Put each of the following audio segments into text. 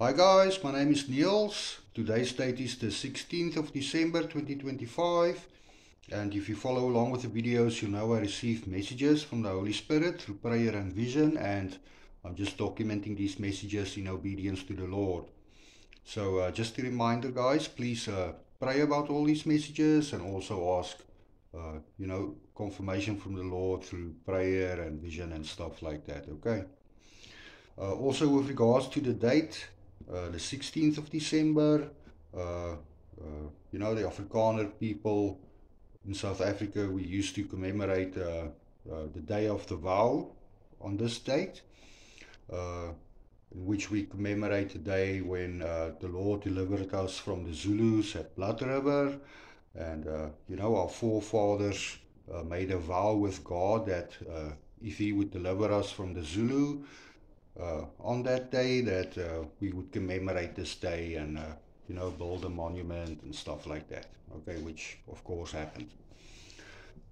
Hi guys, my name is Niels. Today's date is the 16th of December 2025, and if you follow along with the videos, you know I received messages from the Holy Spirit through prayer and vision, and I'm just documenting these messages in obedience to the Lord. So just a reminder guys, please pray about all these messages and also ask confirmation from the Lord through prayer and vision and stuff like that, okay? Also with regards to the date, the 16th of December, the Afrikaner people in South Africa, we used to commemorate the Day of the Vow on this date, in which we commemorate the day when the Lord delivered us from the Zulus at Blood River. And, our forefathers made a vow with God that if He would deliver us from the Zulu, on that day that we would commemorate this day and build a monument and stuff like that, okay, which of course happened.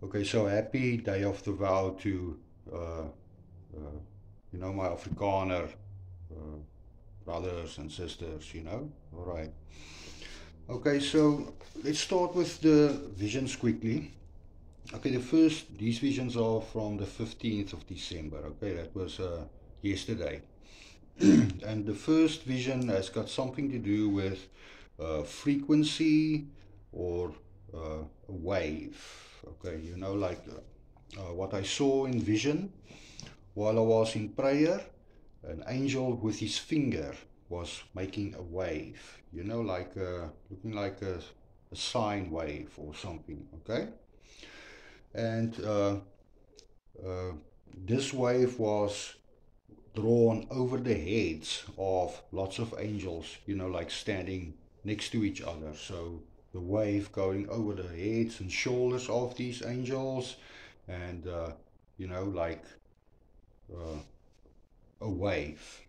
Okay, so happy Day of the Vow to my Afrikaner brothers and sisters, all right. Okay, so let's start with the visions quickly. Okay, these visions are from the 15th of December, okay, that was yesterday. And the first vision has got something to do with frequency or a wave. Okay, what I saw in vision while I was in prayer, an angel with his finger was making a wave, looking like a sine wave or something, okay? And this wave was drawn over the heads of lots of angels, like standing next to each other. So the wave going over the heads and shoulders of these angels, and like a wave.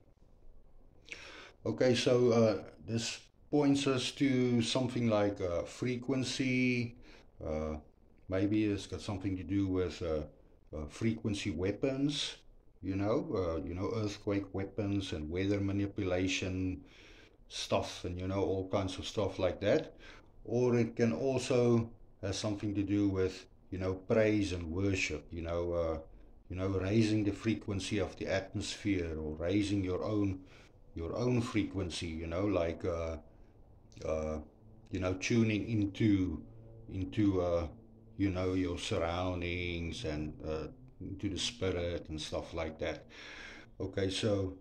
Okay, so this points us to something like frequency. Maybe it's got something to do with frequency weapons. Earthquake weapons and weather manipulation stuff, and all kinds of stuff like that. Or it can also have something to do with praise and worship. Raising the frequency of the atmosphere or raising your own frequency. Tuning into your surroundings and into the spirit and stuff like that. Okay, so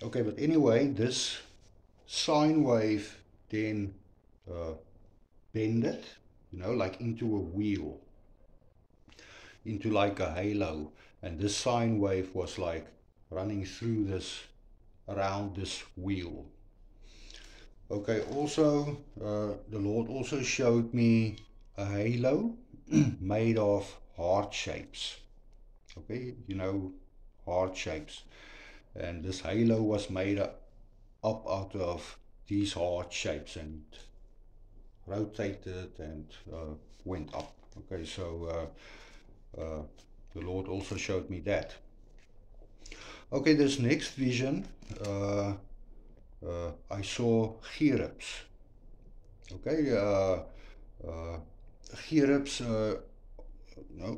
but anyway, this sine wave then bended, like into a wheel, into like a halo, and this sine wave was like running through around this wheel. Okay, also the Lord also showed me a halo made of heart shapes. Okay, heart shapes. And this halo was made up out of these heart shapes and rotated and went up. Okay, so the Lord also showed me that. Okay, this next vision, I saw cherubs. Okay, cherubs,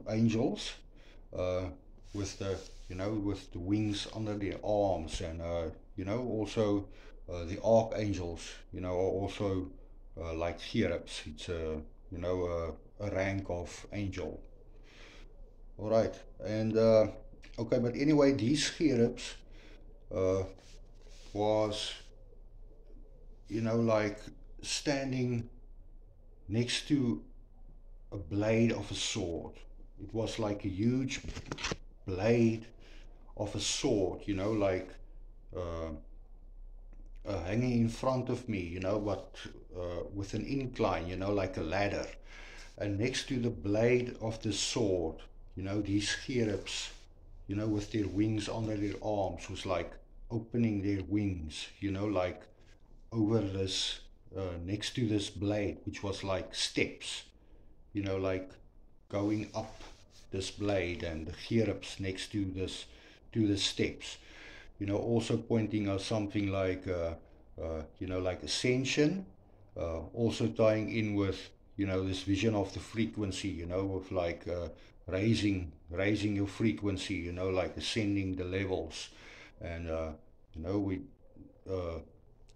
angels, with the wings under their arms, and also the archangels, are also like cherubs. It's a rank of angel. All right, and okay, but anyway, these cherubs was like standing next to a blade of a sword. It was like a huge blade of a sword, like hanging in front of me, but with an incline, like a ladder. And next to the blade of the sword, these cherubs, with their wings under their arms, was like opening their wings, like over this, next to this blade, which was like steps, like going up this blade, and the cherubs next to the steps. also pointing us something like, like ascension, also tying in with, this vision of the frequency, of like raising your frequency, like ascending the levels. And, we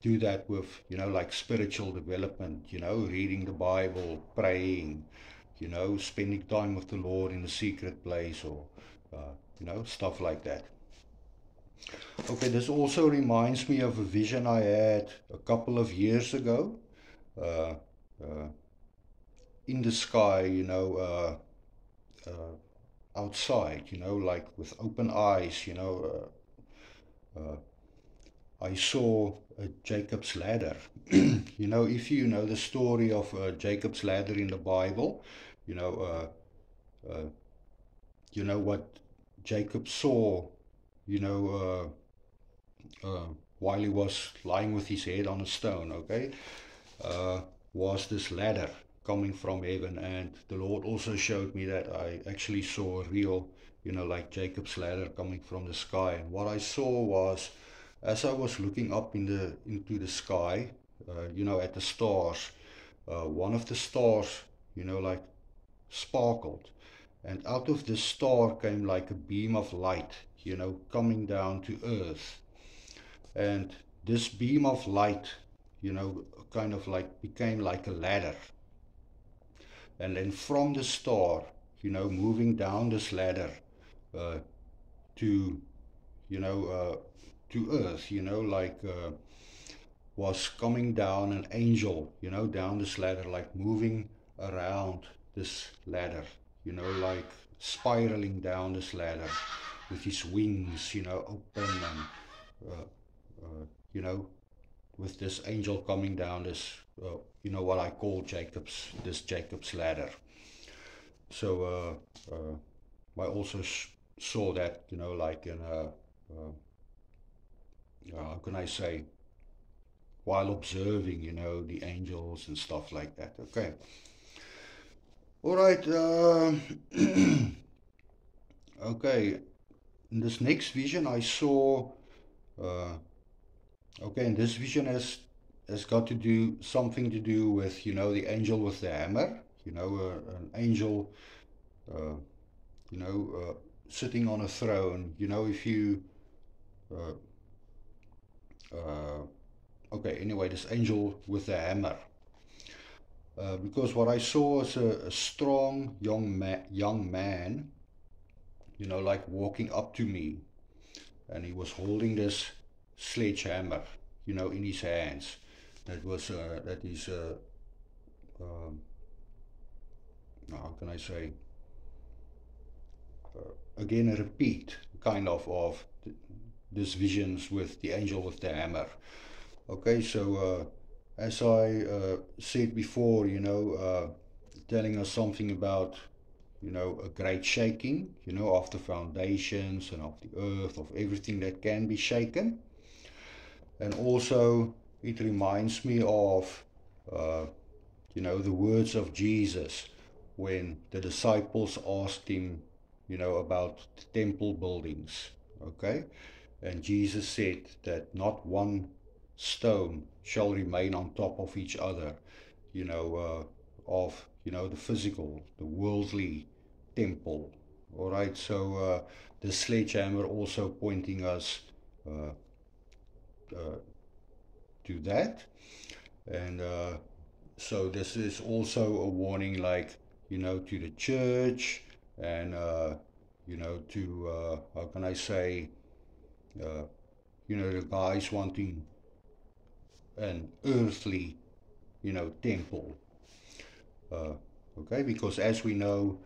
do that with, like spiritual development, reading the Bible, praying, spending time with the Lord in a secret place, or, stuff like that. Okay, this also reminds me of a vision I had a couple of years ago, uh, uh, in the sky, outside, like with open eyes, I saw Jacob's ladder. If you know the story of Jacob's ladder in the Bible, you know, what Jacob saw, you know, while he was lying with his head on a stone, okay, was this ladder coming from heaven. And the Lord also showed me that I actually saw a real, like Jacob's ladder coming from the sky. And what I saw was, as I was looking up into the sky, at the stars, one of the stars, like sparkled. And out of the star came like a beam of light, coming down to earth. And this beam of light, kind of like became like a ladder. And then from the star, moving down this ladder uh, to, to earth, was coming down an angel, down this ladder, like moving around this ladder, like spiraling down this ladder with his wings, open, and, you know, with this angel coming down this, what I call this Jacob's ladder. So I also saw that, like in how can I say, while observing, the angels and stuff like that. Okay. All right. Okay. In this next vision, I saw. Okay, and this vision has got to do something to do with, the angel with the hammer. An angel, uh, sitting on a throne. If you. Uh, okay. Anyway, this angel with the hammer. Because what I saw was a strong young man, like walking up to me, and he was holding this sledgehammer, in his hands. That is, how can I say, again a repeat kind of this visions with the angel with the hammer. Okay, so as I said before, telling us something about, a great shaking, of the foundations and of the earth, of everything that can be shaken. And also, it reminds me of, the words of Jesus when the disciples asked him, about the temple buildings, okay? And Jesus said that not one stone shall remain on top of each other, of, the physical, the worldly temple. All right, so the sledgehammer also pointing us to that. And so this is also a warning, like, to the church, and, to, how can I say, the guys wanting an earthly, temple. Okay, because as we know,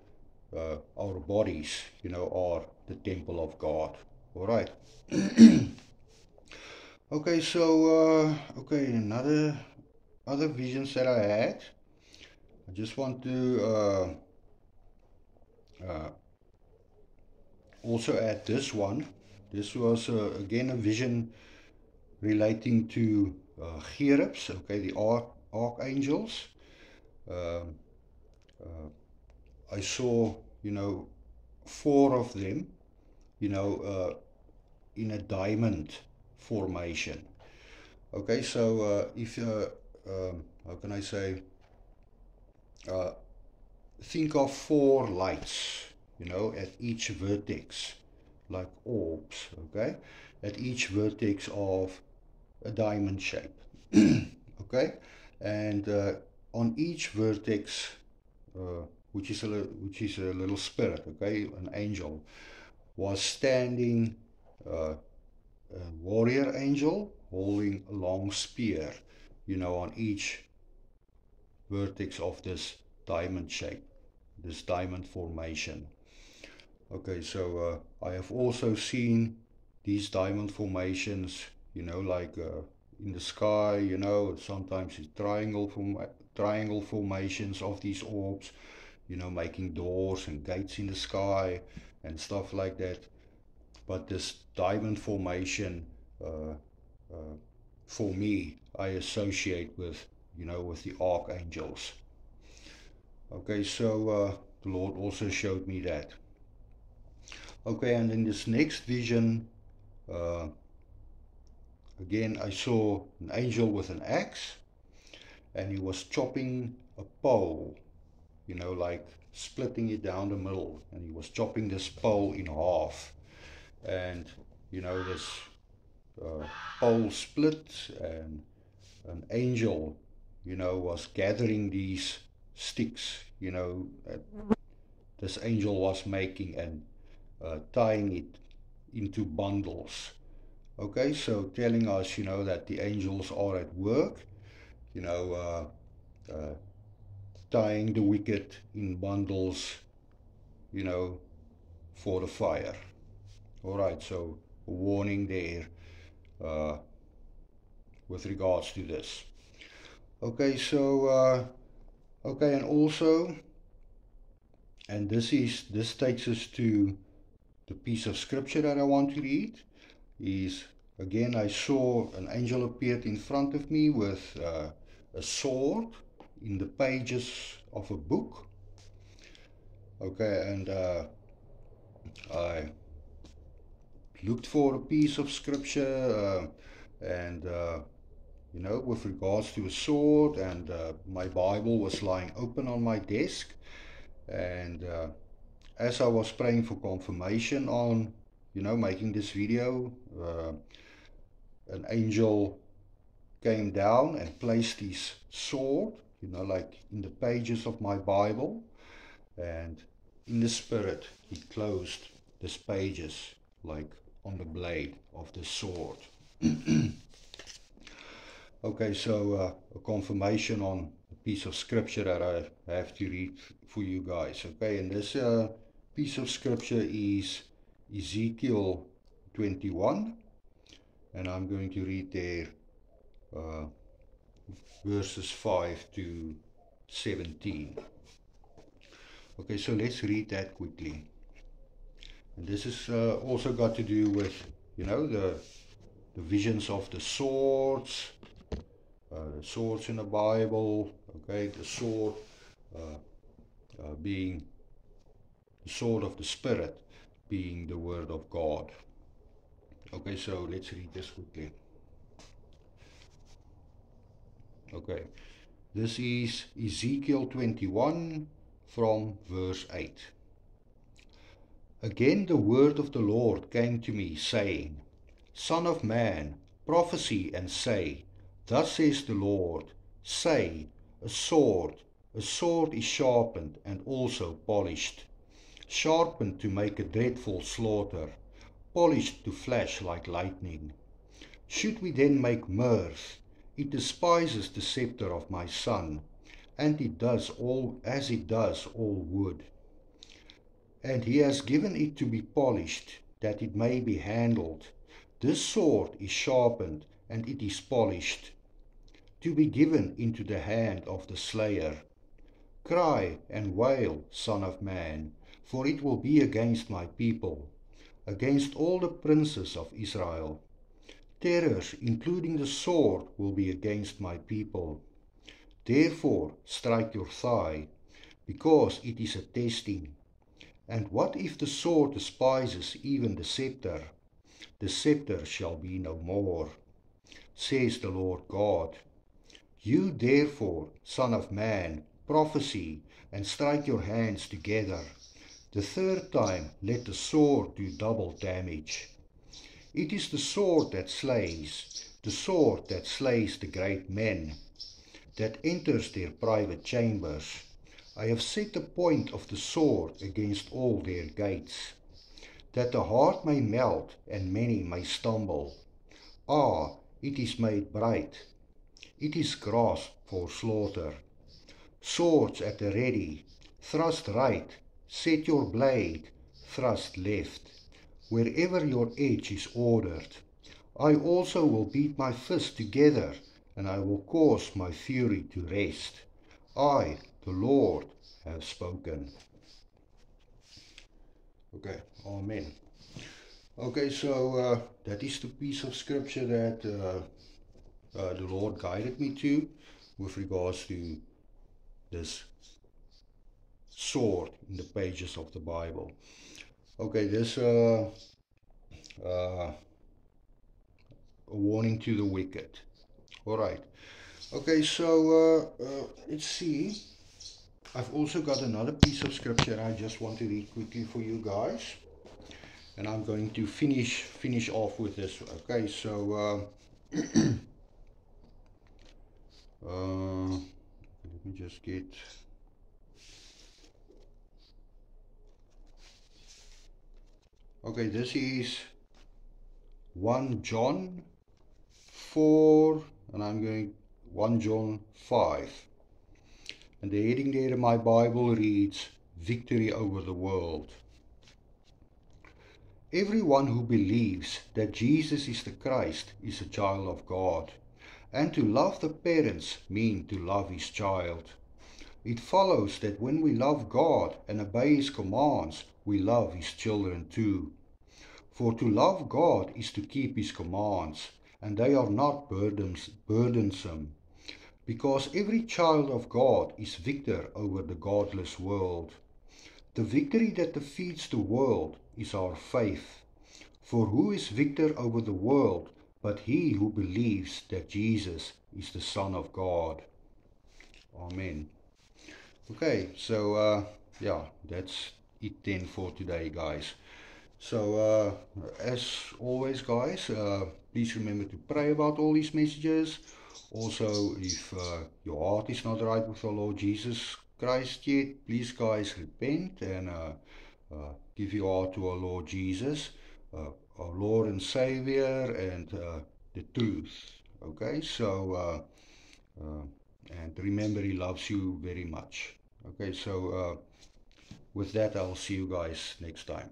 our bodies, are the temple of God. All right. Okay, so okay, other visions that I had. I just want to also add this one. This was again a vision relating to cherubs. Okay, the archangels. Um, I saw, 4 of them, you know, in a diamond formation. Okay, so if how can I say, think of 4 lights, you know, at each vertex, like orbs, okay, at each vertex of a diamond shape. Okay, and on each vertex, which is a little spirit, okay, an angel, was standing, a warrior angel holding a long spear, you know, on each vertex of this diamond shape, this diamond formation. Okay, so I have also seen these diamond formations, you know, like in the sky, you know, sometimes it's triangle formations of these orbs, you know, making doors and gates in the sky and stuff like that. But this diamond formation, for me, I associate with, you know, with the archangels. Okay, so the Lord also showed me that. Okay, and in this next vision, again, I saw an angel with an axe, and he was chopping a pole, you know, like splitting it down the middle, and he was chopping this pole in half. And, you know, this pole split, and an angel, you know, was gathering these sticks, you know, this angel was making, and tying it into bundles. Okay, so telling us, you know, that the angels are at work, you know, tying the wicked in bundles, you know, for the fire. All right, so a warning there with regards to this. Okay, so okay, and also, and this takes us to the piece of scripture that I want to read. Is, again, I saw an angel appeared in front of me with a sword in the pages of a book. Okay, and I looked for a piece of scripture, and you know, with regards to a sword, and my Bible was lying open on my desk, and as I was praying for confirmation on, you know, making this video, an angel came down and placed his sword, you know, like in the pages of my Bible, and in the spirit he closed these pages like on the blade of the sword. Okay, so a confirmation on a piece of scripture that I have to read for you guys. Okay, and this piece of scripture is Ezekiel 21, and I'm going to read there verses 5 to 17. Okay, so let's read that quickly. And this is also got to do with, you know, the visions of the swords in the Bible. Okay, the sword being the sword of the Spirit, being the Word of God. Okay, so let's read this quickly. Okay, this is Ezekiel 21 from verse 8. Again the word of the Lord came to me, saying, Son of man, prophesy and say, Thus says the Lord, say, a sword is sharpened and also polished, sharpened to make a dreadful slaughter, polished to flash like lightning. Should we then make mirth? It despises the scepter of my son, and it does all as it does all wood. And he has given it to be polished, that it may be handled. This sword is sharpened, and it is polished, to be given into the hand of the slayer. Cry and wail, Son of man, for it will be against my people, against all the princes of Israel. Terrors, including the sword, will be against my people. Therefore strike your thigh, because it is a testing. And what if the sword despises even the scepter? The scepter shall be no more, says the Lord God. You therefore, son of man, prophesy, and strike your hands together. The third time let the sword do double damage. It is the sword that slays the great men, that enters their private chambers. I have set the point of the sword against all their gates, that the heart may melt and many may stumble. Ah, it is made bright, it is grasped for slaughter. Swords at the ready, thrust right, set your blade, thrust left, wherever your edge is ordered. I also will beat my fist together, and I will cause my fury to rest. I, the Lord, have spoken. Okay, amen. Okay, so that is the piece of scripture that the Lord guided me to with regards to this sword in the pages of the Bible. Okay, this a warning to the wicked. All right. Okay, so let's see. I've also got another piece of scripture I just want to read quickly for you guys, and I'm going to finish off with this. Okay, so let me just get. Okay, this is 1 John 4, and I'm going 1 John 5. And the heading there in my Bible reads, Victory over the world. Everyone who believes that Jesus is the Christ is a child of God. And to love the parents means to love his child. It follows that when we love God and obey his commands, we love his children too. For to love God is to keep his commands, and they are not burdensome. Because every child of God is victor over the godless world. The victory that defeats the world is our faith. For who is victor over the world but he who believes that Jesus is the Son of God? Amen. Okay, so yeah, that's it then for today, guys. So as always, guys, please remember to pray about all these messages. Also, if your heart is not right with the Lord Jesus Christ yet, please, guys, repent and give your heart to our Lord Jesus, our Lord and Savior, and the truth. Okay, so and remember, he loves you very much. Okay, so with that, I'll see you guys next time.